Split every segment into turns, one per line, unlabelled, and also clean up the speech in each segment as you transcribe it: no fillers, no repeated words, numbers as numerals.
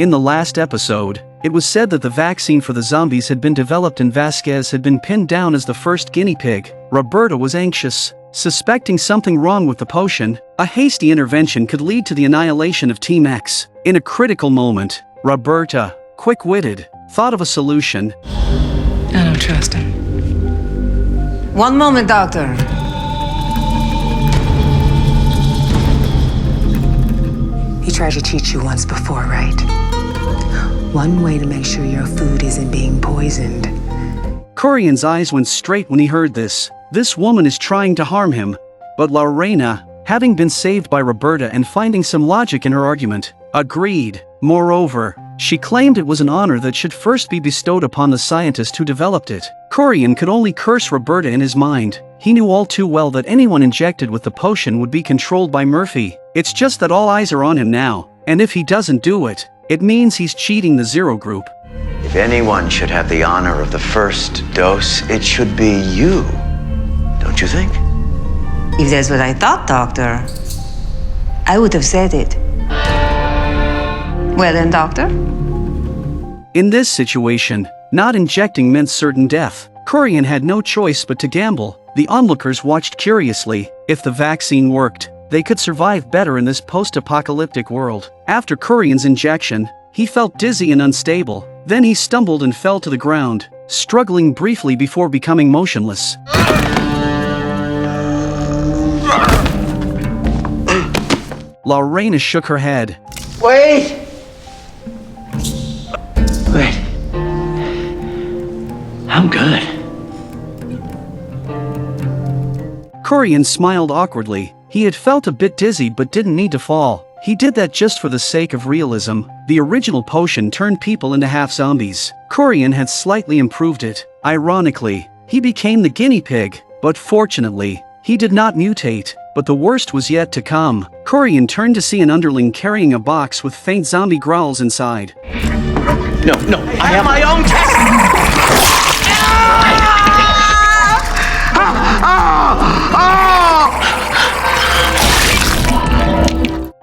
In the last episode, it was said that the vaccine for the zombies had been developed and Vasquez had been pinned down as the first guinea pig. Roberta was anxious. Suspecting something wrong with the potion, a hasty intervention could lead to the annihilation of Team X. In a critical moment, Roberta, quick-witted, thought of a solution.
I don't trust him.
One moment, Doctor. He tried to teach you once before, right? One way to make sure your food isn't being poisoned.
Coran's eyes went straight when he heard this. This woman is trying to harm him. But Lorena, having been saved by Roberta and finding some logic in her argument, agreed. Moreover, she claimed it was an honor that should first be bestowed upon the scientist who developed it. Coran could only curse Roberta in his mind. He knew all too well that anyone injected with the potion would be controlled by Murphy. It's just that all eyes are on him now, and if he doesn't do it, it means he's cheating the Zero Group.
If anyone should have the honor of the first dose, it should be you. Don't you think?
If that's what I thought, Doctor, I would have said it. Well then, Doctor?
In this situation, not injecting meant certain death. Coran had no choice but to gamble. The onlookers watched curiously. If the vaccine worked, they could survive better in this post-apocalyptic world. After Coran's injection, he felt dizzy and unstable. Then he stumbled and fell to the ground, struggling briefly before becoming motionless. Lorena shook her head.
Wait! Wait. I'm good.
Coran smiled awkwardly. He had felt a bit dizzy but didn't need to fall. He did that just for the sake of realism. The original potion turned people into half-zombies. Coran had slightly improved it. Ironically, he became the guinea pig, but fortunately, he did not mutate. But the worst was yet to come. Coran turned to see an underling carrying a box with faint zombie growls inside.
No, I have my own test!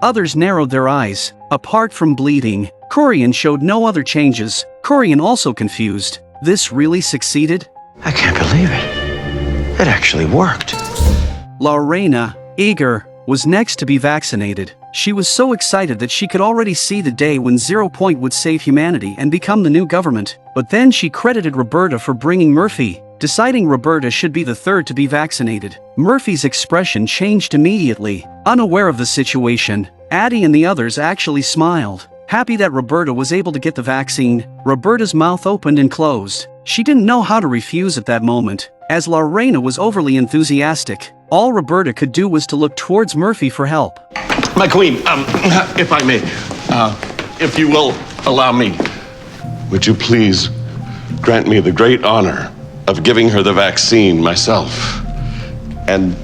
Others narrowed their eyes. Apart from bleeding, Coran showed no other changes. Coran also confused. This really succeeded?
I can't believe it. It actually worked.
Lorena, eager, was next to be vaccinated. She was so excited that she could already see the day when 0 Point would save humanity and become the new government. But then she credited Roberta for bringing Murphy, deciding Roberta should be the third to be vaccinated. Murphy's expression changed immediately. Unaware of the situation, Addie and the others actually smiled. Happy that Roberta was able to get the vaccine, Roberta's mouth opened and closed. She didn't know how to refuse at that moment. As Lorena was overly enthusiastic, all Roberta could do was to look towards Murphy for help.
My queen, if I may, if you will allow me, would you please grant me the great honor of giving her the vaccine myself and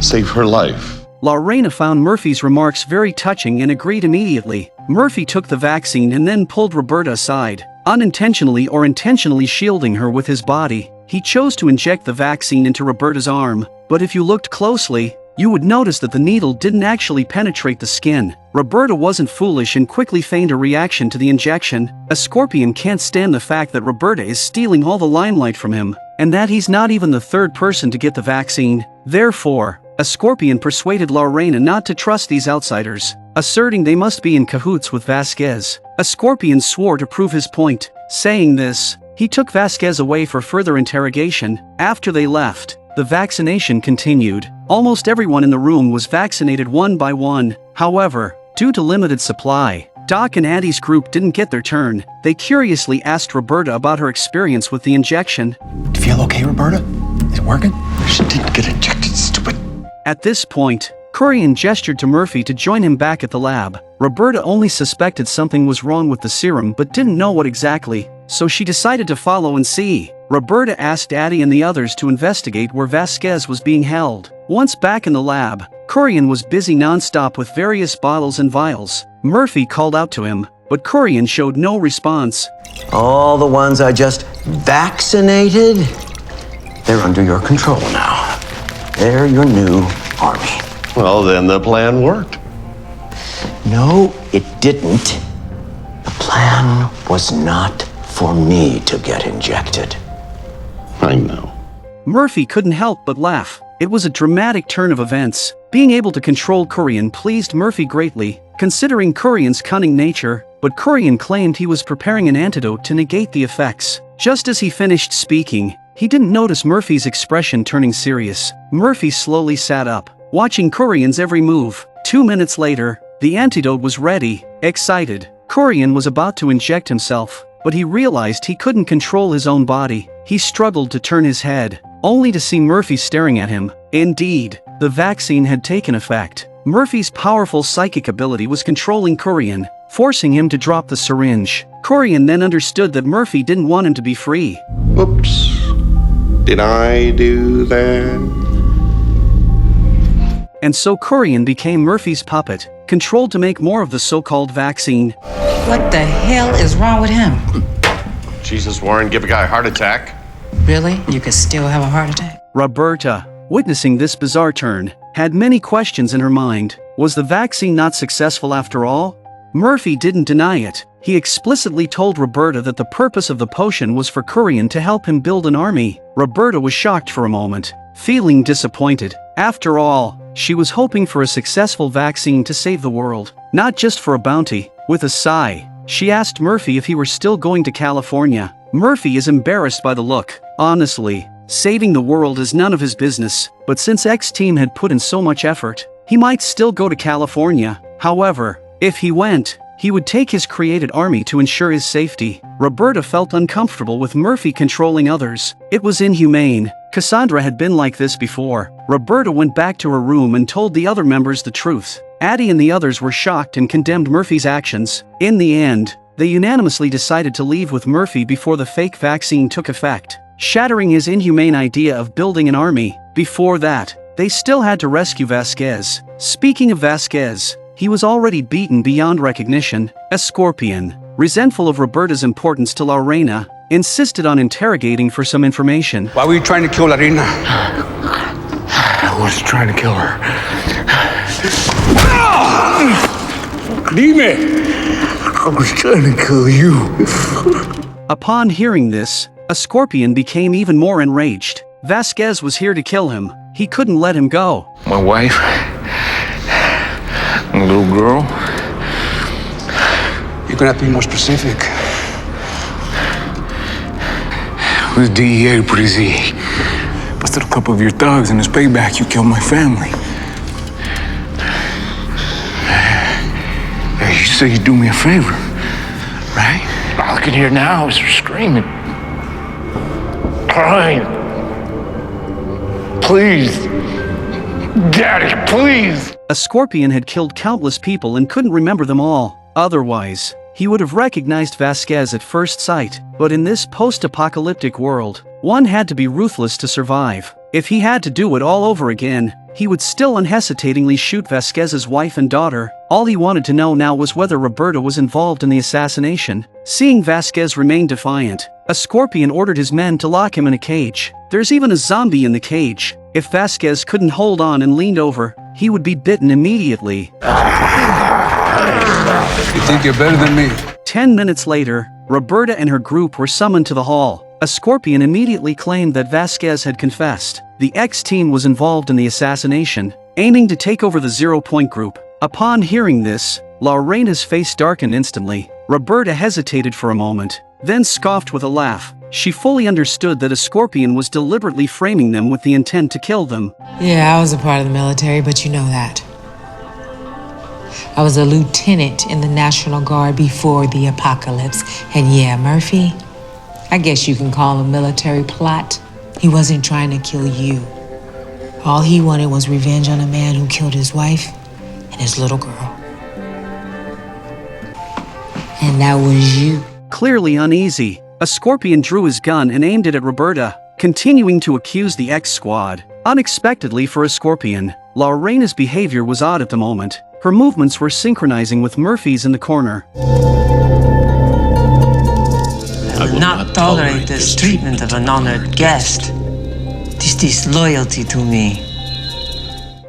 save her life?
Lorena found Murphy's remarks very touching and agreed immediately. Murphy took the vaccine and then pulled Roberta aside, unintentionally or intentionally shielding her with his body. He chose to inject the vaccine into Roberta's arm, but if you looked closely, you would notice that the needle didn't actually penetrate the skin. Roberta wasn't foolish and quickly feigned a reaction to the injection. A scorpion can't stand the fact that Roberta is stealing all the limelight from him, and that he's not even the third person to get the vaccine. Therefore, a scorpion persuaded Lorena not to trust these outsiders, asserting they must be in cahoots with Vasquez. A scorpion swore to prove his point. Saying this, he took Vasquez away for further interrogation. After they left, the vaccination continued. Almost everyone in the room was vaccinated one by one. However, due to limited supply, Doc and Addie's group didn't get their turn. They curiously asked Roberta about her experience with the injection.
Do you feel okay, Roberta? Is it working?
She didn't get injected, stupid.
At this point, Coran gestured to Murphy to join him back at the lab. Roberta only suspected something was wrong with the serum but didn't know what exactly, so she decided to follow and see. Roberta asked Addie and the others to investigate where Vasquez was being held. Once back in the lab, Coran was busy non-stop with various bottles and vials. Murphy called out to him, but Coran showed no response.
All the ones I just vaccinated, they're under your control now. They're your new army.
Well, then the plan worked.
No, it didn't. plan was not for me to get injected.
I know.
Murphy couldn't help but laugh. It was a dramatic turn of events. Being able to control Coran pleased Murphy greatly, considering Coran's cunning nature, but Coran claimed he was preparing an antidote to negate the effects. Just as he finished speaking, he didn't notice Murphy's expression turning serious. Murphy slowly sat up, watching Coran's every move. 2 minutes later, the antidote was ready. Excited, Coran was about to inject himself, but he realized he couldn't control his own body. He struggled to turn his head, only to see Murphy staring at him. Indeed, the vaccine had taken effect. Murphy's powerful psychic ability was controlling Coran, forcing him to drop the syringe. Coran then understood that Murphy didn't want him to be free.
Oops. Did I do that?
And so Coran became Murphy's puppet, controlled to make more of the so-called vaccine.
What the hell is wrong with him?
Jesus, Warren, give a guy a heart attack.
Really? You could still have a heart attack?
Roberta, witnessing this bizarre turn, had many questions in her mind. Was the vaccine not successful after all? Murphy didn't deny it. He explicitly told Roberta that the purpose of the potion was for Coran to help him build an army. Roberta was shocked for a moment, feeling disappointed. After all, she was hoping for a successful vaccine to save the world, not just for a bounty. With a sigh, she asked Murphy if he were still going to California. Murphy is embarrassed by the look. Honestly, saving the world is none of his business, but since X-Team had put in so much effort, he might still go to California. However, if he went, he would take his created army to ensure his safety. Roberta felt uncomfortable with Murphy controlling others. It was inhumane. Cassandra had been like this before. Roberta went back to her room and told the other members the truth. Addie and the others were shocked and condemned Murphy's actions. In the end, they unanimously decided to leave with Murphy before the fake vaccine took effect, shattering his inhumane idea of building an army. Before that, they still had to rescue Vasquez. Speaking of Vasquez, he was already beaten beyond recognition. A scorpion, resentful of Roberta's importance to Lorena, insisted on interrogating for some information.
Why were you trying to kill Lorena?
I was trying to kill her.
Dime!
I was trying to kill you.
Upon hearing this, a scorpion became even more enraged. Vasquez was here to kill him. He couldn't let him go.
My wife, my little girl.
You're gonna have to be more specific.
With DEA to put his E. Busted a couple of your thugs, and as payback, you killed my family. Hey, you say you'd do me a favor, right? All I can hear now is her screaming. Crying. Please. Daddy, please.
A scorpion had killed countless people and couldn't remember them all. Otherwise, he would have recognized Vasquez at first sight. But in this post-apocalyptic world, one had to be ruthless to survive. If he had to do it all over again, he would still unhesitatingly shoot Vasquez's wife and daughter. All he wanted to know now was whether Roberta was involved in the assassination. Seeing Vasquez remain defiant, a scorpion ordered his men to lock him in a cage. There's even a zombie in the cage. If Vasquez couldn't hold on and leaned over, he would be bitten immediately.
You think you're better than me?
10 minutes later, Roberta and her group were summoned to the hall. A scorpion immediately claimed that Vasquez had confessed. The X-Team was involved in the assassination, aiming to take over the 0 Point group. Upon hearing this, Lorena's face darkened instantly. Roberta hesitated for a moment, then scoffed with a laugh. She fully understood that a scorpion was deliberately framing them with the intent to kill them.
Yeah, I was a part of the military, but you know that. I was a lieutenant in the National Guard before the apocalypse. And yeah, Murphy, I guess you can call a military plot. He wasn't trying to kill you. All he wanted was revenge on a man who killed his wife and his little girl. And that was you.
Clearly uneasy, a scorpion drew his gun and aimed it at Roberta, continuing to accuse the X-Squad. Unexpectedly for a scorpion, Lorena's behavior was odd at the moment. Her movements were synchronizing with Murphy's in the corner.
I will not tolerate this treatment of an honored guest. This disloyalty to me.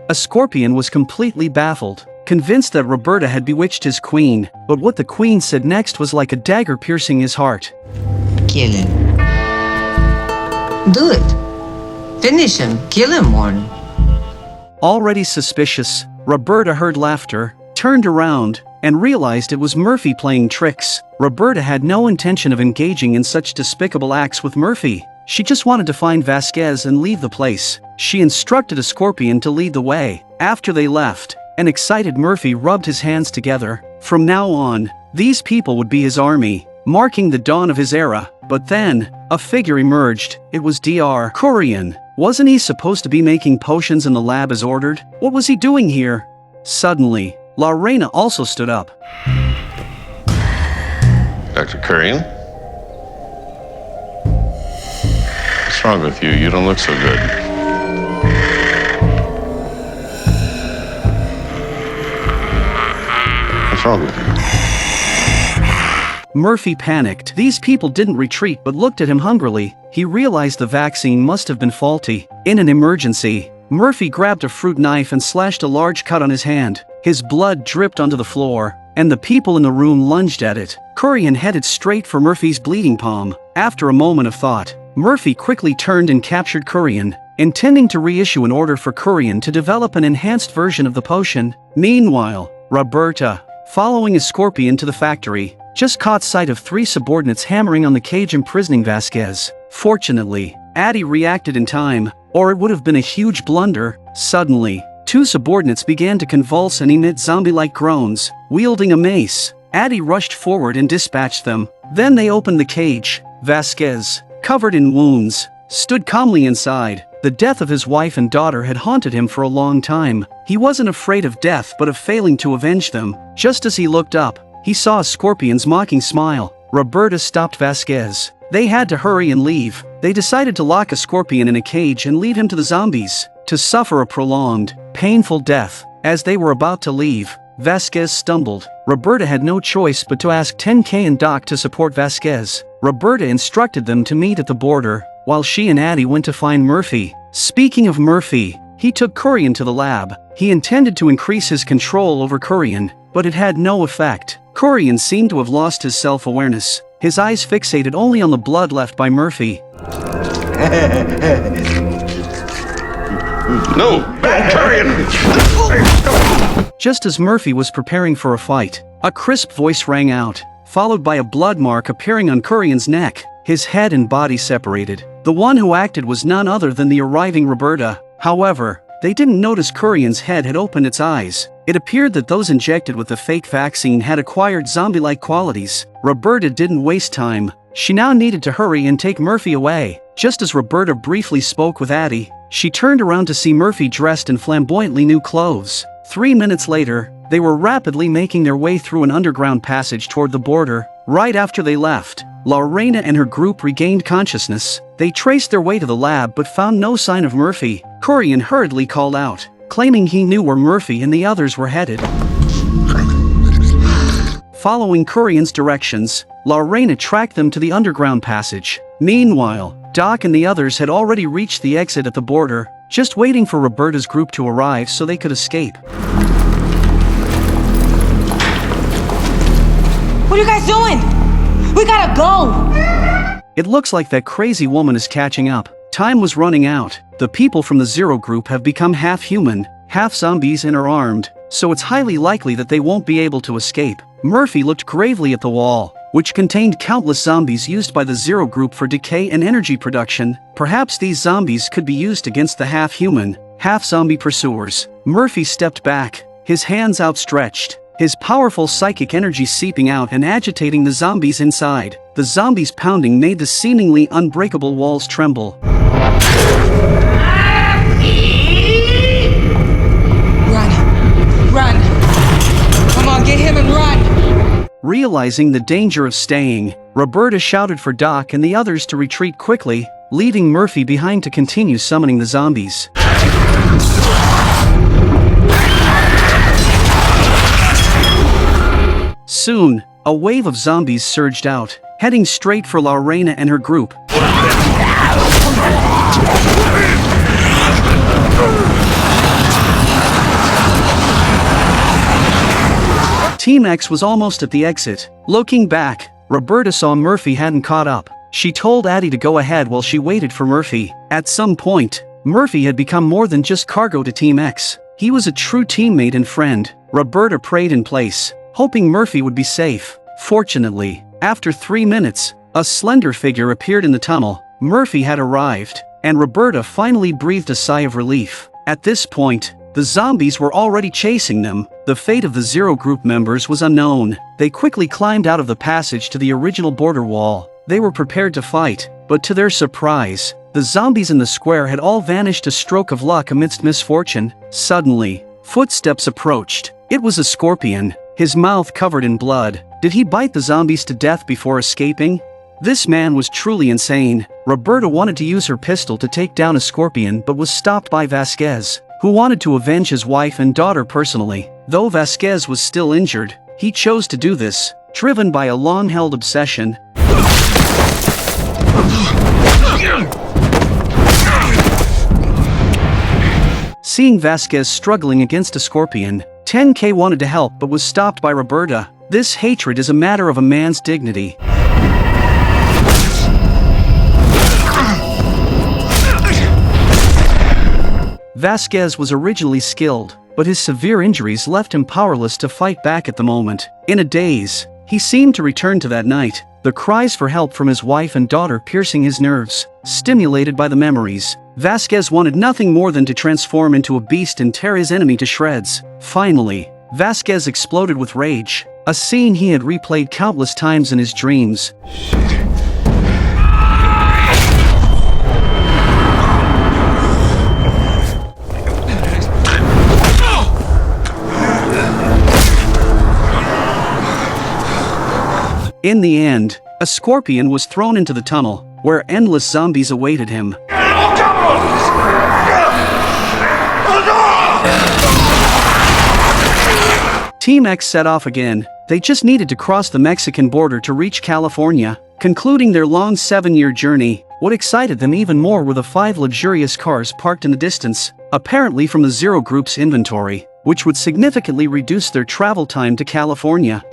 A scorpion was completely baffled. convinced that Roberta had bewitched his queen, but what the queen said next was like a dagger piercing his heart.
Kill him. Do it. Finish him. Kill him, Warren.
Already suspicious, Roberta heard laughter, turned around, and realized it was Murphy playing tricks. Roberta had no intention of engaging in such despicable acts with Murphy. She just wanted to find Vasquez and leave the place. She instructed a scorpion to lead the way. After they left, an excited Murphy rubbed his hands together. From now on, these people would be his army, marking the dawn of his era. But then, a figure emerged. It was Dr. Coran. Wasn't he supposed to be making potions in the lab as ordered? What was he doing here? Suddenly, Lorena also stood up.
Dr. Coran? What's wrong with you? You don't look so good. What's wrong with you?
Murphy panicked. These people didn't retreat but looked at him hungrily. He realized the vaccine must have been faulty. In an emergency, Murphy grabbed a fruit knife and slashed a large cut on his hand. His blood dripped onto the floor, and the people in the room lunged at it. Coran headed straight for Murphy's bleeding palm. After a moment of thought, Murphy quickly turned and captured Coran, intending to reissue an order for Coran to develop an enhanced version of the potion. Meanwhile, Roberta, following a scorpion to the factory, just caught sight of 3 subordinates hammering on the cage imprisoning Vasquez. Fortunately, Addie reacted in time, or it would have been a huge blunder. Suddenly, 2 subordinates began to convulse and emit zombie-like groans. Wielding a mace, Addie rushed forward and dispatched them. Then they opened the cage. Vasquez, covered in wounds, stood calmly inside. The death of his wife and daughter had haunted him for a long time. He wasn't afraid of death but of failing to avenge them. Just as he looked up, he saw a scorpion's mocking smile. Roberta stopped Vasquez. They had to hurry and leave. They decided to lock a scorpion in a cage and leave him to the zombies, to suffer a prolonged, painful death. As they were about to leave, Vasquez stumbled. Roberta had no choice but to ask 10K and Doc to support Vasquez. Roberta instructed them to meet at the border, while she and Addie went to find Murphy. Speaking of Murphy, he took Coran to the lab. He intended to increase his control over Coran, but it had no effect. Coran seemed to have lost his self-awareness, his eyes fixated only on the blood left by Murphy.
No! Coran!
Just as Murphy was preparing for a fight, a crisp voice rang out, followed by a blood mark appearing on Coran's neck. His head and body separated. The one who acted was none other than the arriving Roberta. However, they didn't notice Coran's head had opened its eyes. It appeared that those injected with the fake vaccine had acquired zombie-like qualities. Roberta didn't waste time. She now needed to hurry and take Murphy away. Just as Roberta briefly spoke with Addie, she turned around to see Murphy dressed in flamboyantly new clothes. 3 minutes later, they were rapidly making their way through an underground passage toward the border. Right after they left, Lorena and her group regained consciousness. They traced their way to the lab but found no sign of Murphy. Coran hurriedly called out, claiming he knew where Murphy and the others were headed. Following Coran's directions, Lorena tracked them to the underground passage. Meanwhile, Doc and the others had already reached the exit at the border, just waiting for Roberta's group to arrive so they could escape.
What are you guys doing? We gotta go!
It looks like that crazy woman is catching up. Time was running out. The people from the Zero group have become half human, half zombies and are armed, so it's highly likely that they won't be able to escape. Murphy looked gravely at the wall, which contained countless zombies used by the Zero group for decay and energy production. Perhaps these zombies could be used against the half-human, half-zombie pursuers. Murphy stepped back, his hands outstretched, his powerful psychic energy seeping out and agitating the zombies inside. The zombies pounding made the seemingly unbreakable walls tremble.
Run! Come on, get him and run!
Realizing the danger of staying, Roberta shouted for Doc and the others to retreat quickly, leaving Murphy behind to continue summoning the zombies. Soon, a wave of zombies surged out, heading straight for Lorena and her group. Team X was almost at the exit. Looking back, Roberta saw Murphy hadn't caught up. She told Addie to go ahead while she waited for Murphy. At some point, Murphy had become more than just cargo to Team X. He was a true teammate and friend. Roberta prayed in place, hoping Murphy would be safe. Fortunately, after 3 minutes, a slender figure appeared in the tunnel. Murphy had arrived, and Roberta finally breathed a sigh of relief. At this point, the zombies were already chasing them. The fate of the Zero Group members was unknown. They quickly climbed out of the passage to the original border wall. They were prepared to fight, but to their surprise, the zombies in the square had all vanished, a stroke of luck amidst misfortune. Suddenly, footsteps approached. It was a scorpion, his mouth covered in blood. Did he bite the zombies to death before escaping? This man was truly insane. Roberta wanted to use her pistol to take down a scorpion but was stopped by Vasquez, who wanted to avenge his wife and daughter personally. Though Vasquez was still injured, he chose to do this, driven by a long-held obsession. Seeing Vasquez struggling against a scorpion, 10K wanted to help but was stopped by Roberta. This hatred is a matter of a man's dignity. Vasquez was originally skilled, but his severe injuries left him powerless to fight back at the moment. In a daze, he seemed to return to that night, the cries for help from his wife and daughter piercing his nerves. Stimulated by the memories, Vasquez wanted nothing more than to transform into a beast and tear his enemy to shreds. Finally, Vasquez exploded with rage, a scene he had replayed countless times in his dreams. In the end, a scorpion was thrown into the tunnel, where endless zombies awaited him. Team X set off again. They just needed to cross the Mexican border to reach California. Concluding their long 7-year journey, what excited them even more were the 5 luxurious cars parked in the distance, apparently from the Zero Group's inventory, which would significantly reduce their travel time to California.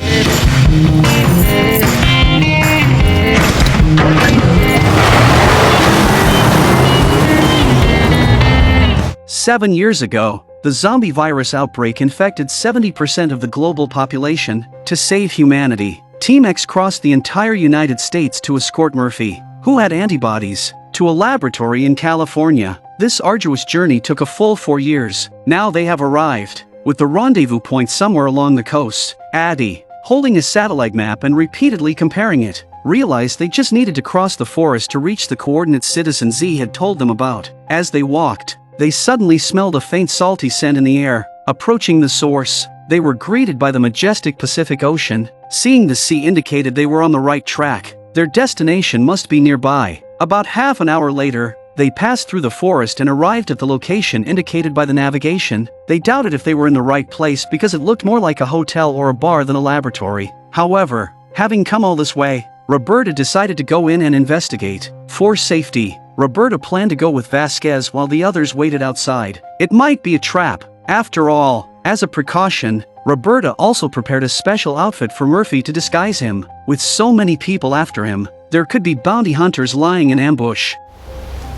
7 years ago, the zombie virus outbreak infected 70% of the global population. To save humanity, Team X crossed the entire United States to escort Murphy, who had antibodies, to a laboratory in California. This arduous journey took a full 4 years. Now they have arrived, with the rendezvous point somewhere along the coast. Addie, holding a satellite map and repeatedly comparing it, realized they just needed to cross the forest to reach the coordinates Citizen Z had told them about. As they walked, they suddenly smelled a faint salty scent in the air. Approaching the source, they were greeted by the majestic Pacific Ocean. Seeing the sea indicated they were on the right track. Their destination must be nearby. About half an hour later, they passed through the forest and arrived at the location indicated by the navigation. They doubted if they were in the right place because it looked more like a hotel or a bar than a laboratory. However, having come all this way, Roberta decided to go in and investigate. For safety, Roberta planned to go with Vasquez while the others waited outside. It might be a trap. After all, as a precaution, Roberta also prepared a special outfit for Murphy to disguise him. With so many people after him, there could be bounty hunters lying in ambush.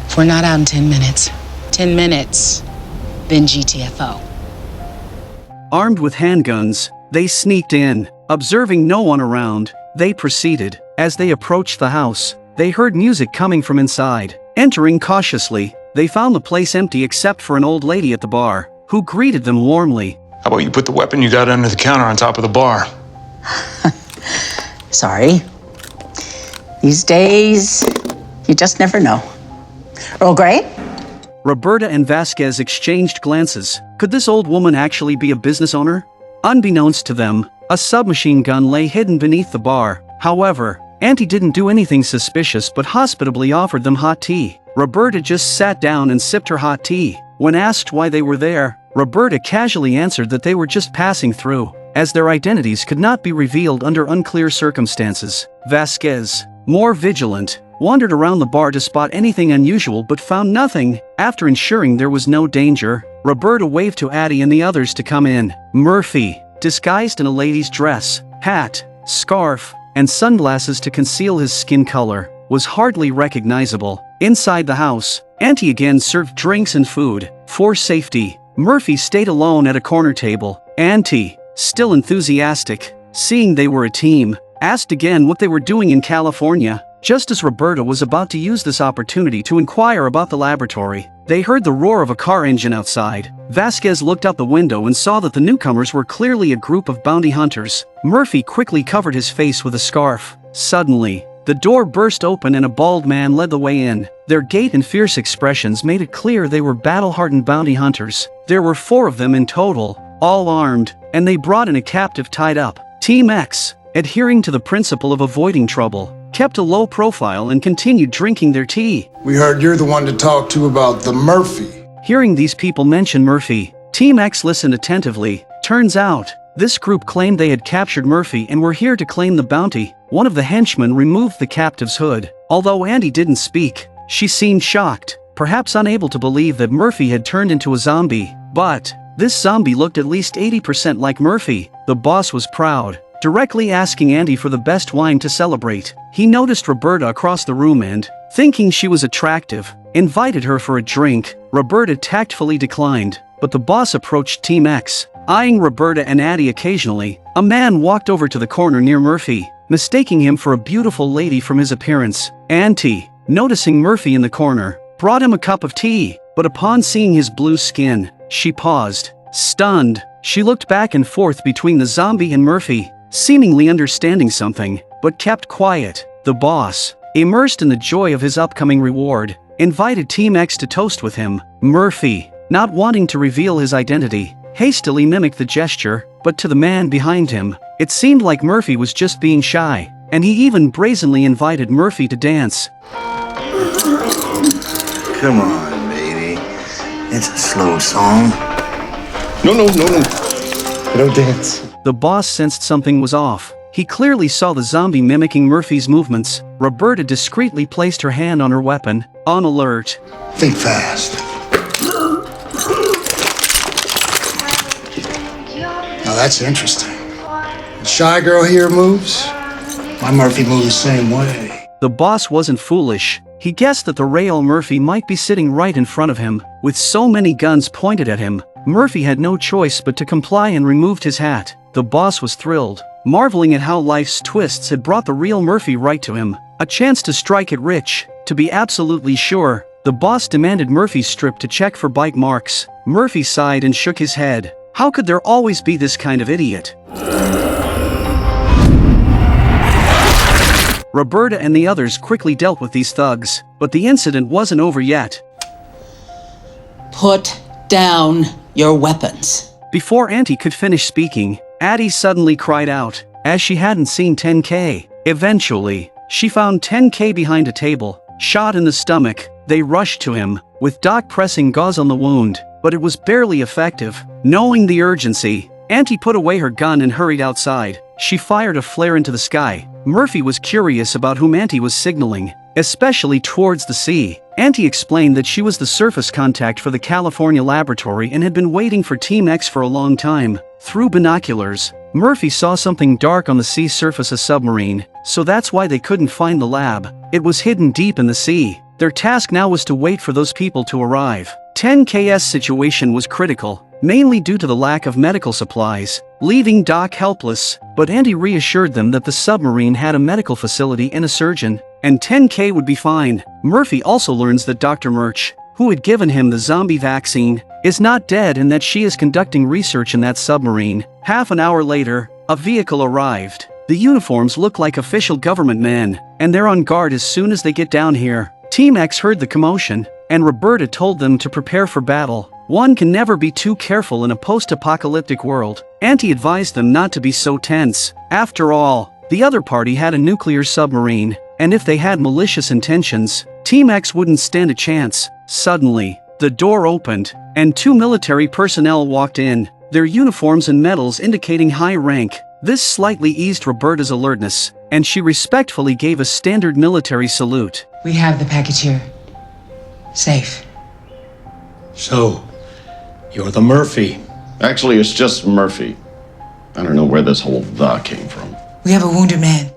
If we're not out in 10 minutes, 10 minutes, then GTFO.
Armed with handguns, they sneaked in. Observing no one around, they proceeded. As they approached the house, they heard music coming from inside. Entering cautiously, they found the place empty except for an old lady at the bar, who greeted them warmly.
How about you put the weapon you got under the counter on top of the bar?
Sorry. These days, you just never know. Earl Grey?
Roberta and Vasquez exchanged glances. Could this old woman actually be a business owner? Unbeknownst to them, a submachine gun lay hidden beneath the bar. However, Auntie didn't do anything suspicious but hospitably offered them hot tea. Roberta just sat down and sipped her hot tea. When asked why they were there, Roberta casually answered that they were just passing through, as their identities could not be revealed under unclear circumstances. Vasquez, more vigilant, wandered around the bar to spot anything unusual but found nothing. After ensuring there was no danger, Roberta waved to Addie and the others to come in. Murphy, disguised in a lady's dress, hat, scarf, and sunglasses to conceal his skin color, was hardly recognizable. Inside the house, Auntie again served drinks and food. For safety, Murphy stayed alone at a corner table. Auntie, still enthusiastic, seeing they were a team, asked again what they were doing in California. Just as Roberta was about to use this opportunity to inquire about the laboratory, they heard the roar of a car engine outside. Vasquez looked out the window and saw that the newcomers were clearly a group of bounty hunters. Murphy quickly covered his face with a scarf. Suddenly, the door burst open and a bald man led the way in. Their gait and fierce expressions made it clear they were battle-hardened bounty hunters. There were 4 of them in total, all armed, and they brought in a captive tied up. Team X, adhering to the principle of avoiding trouble, kept a low profile and continued drinking their tea.
We heard you're the one to talk to about the Murphy.
Hearing these people mention Murphy, Team X listened attentively. Turns out, this group claimed they had captured Murphy and were here to claim the bounty. One of the henchmen removed the captive's hood. Although Andy didn't speak, she seemed shocked, perhaps unable to believe that Murphy had turned into a zombie. But this zombie looked at least 80% like Murphy. The boss was proud, directly asking Andy for the best wine to celebrate. He noticed Roberta across the room and, thinking she was attractive, invited her for a drink. Roberta tactfully declined, but the boss approached Team X. Eyeing Roberta and Andy occasionally, a man walked over to the corner near Murphy, mistaking him for a beautiful lady from his appearance. Auntie, noticing Murphy in the corner, brought him a cup of tea, but upon seeing his blue skin, she paused. Stunned, she looked back and forth between the zombie and Murphy, seemingly understanding something, but kept quiet. The boss, immersed in the joy of his upcoming reward, invited Team X to toast with him. Murphy, not wanting to reveal his identity, hastily mimicked the gesture, but to the man behind him, it seemed like Murphy was just being shy, and he even brazenly invited Murphy to dance.
Come on, baby. It's a slow song.
No. Don't dance.
The boss sensed something was off. He clearly saw the zombie mimicking Murphy's movements. Roberta discreetly placed her hand on her weapon, on alert.
Think fast. Now that's interesting. The shy girl here moves. My Murphy moves the same way.
The boss wasn't foolish. He guessed that the real Murphy might be sitting right in front of him. With so many guns pointed at him, Murphy had no choice but to comply and removed his hat. The boss was thrilled, marveling at how life's twists had brought the real Murphy right to him. A chance to strike it rich. To be absolutely sure, the boss demanded Murphy's strip to check for bite marks. Murphy sighed and shook his head. How could there always be this kind of idiot? Roberta and the others quickly dealt with these thugs, but the incident wasn't over yet.
Put down your weapons.
Before Auntie could finish speaking, Addie suddenly cried out, as she hadn't seen 10K. Eventually, she found 10K behind a table, shot in the stomach. They rushed to him, with Doc pressing gauze on the wound, but it was barely effective. Knowing the urgency, Auntie put away her gun and hurried outside. She fired a flare into the sky. Murphy was curious about whom Auntie was signaling, especially towards the sea. Auntie explained that she was the surface contact for the California laboratory and had been waiting for Team X for a long time. Through binoculars, Murphy saw something dark on the sea surface, a submarine, so that's why they couldn't find the lab. It was hidden deep in the sea. Their task now was to wait for those people to arrive. 10K's situation was critical, mainly due to the lack of medical supplies, leaving Doc helpless, but Andy reassured them that the submarine had a medical facility and a surgeon, and 10K would be fine. Murphy also learns that Dr. Murch, who had given him the zombie vaccine, is not dead and that she is conducting research in that submarine. Half an hour later, a vehicle arrived. The uniforms look like official government men, and they're on guard as soon as they get down here. Team X heard the commotion, and Roberta told them to prepare for battle. One can never be too careful in a post-apocalyptic world. Auntie advised them not to be so tense. After all, the other party had a nuclear submarine, and if they had malicious intentions, Team X wouldn't stand a chance. Suddenly, the door opened, and 2 military personnel walked in, their uniforms and medals indicating high rank. This slightly eased Roberta's alertness, and she respectfully gave a standard military salute.
We have the package here. Safe.
So, you're the Murphy.
Actually, it's just Murphy. I don't know where this whole "the" came from.
We have a wounded man.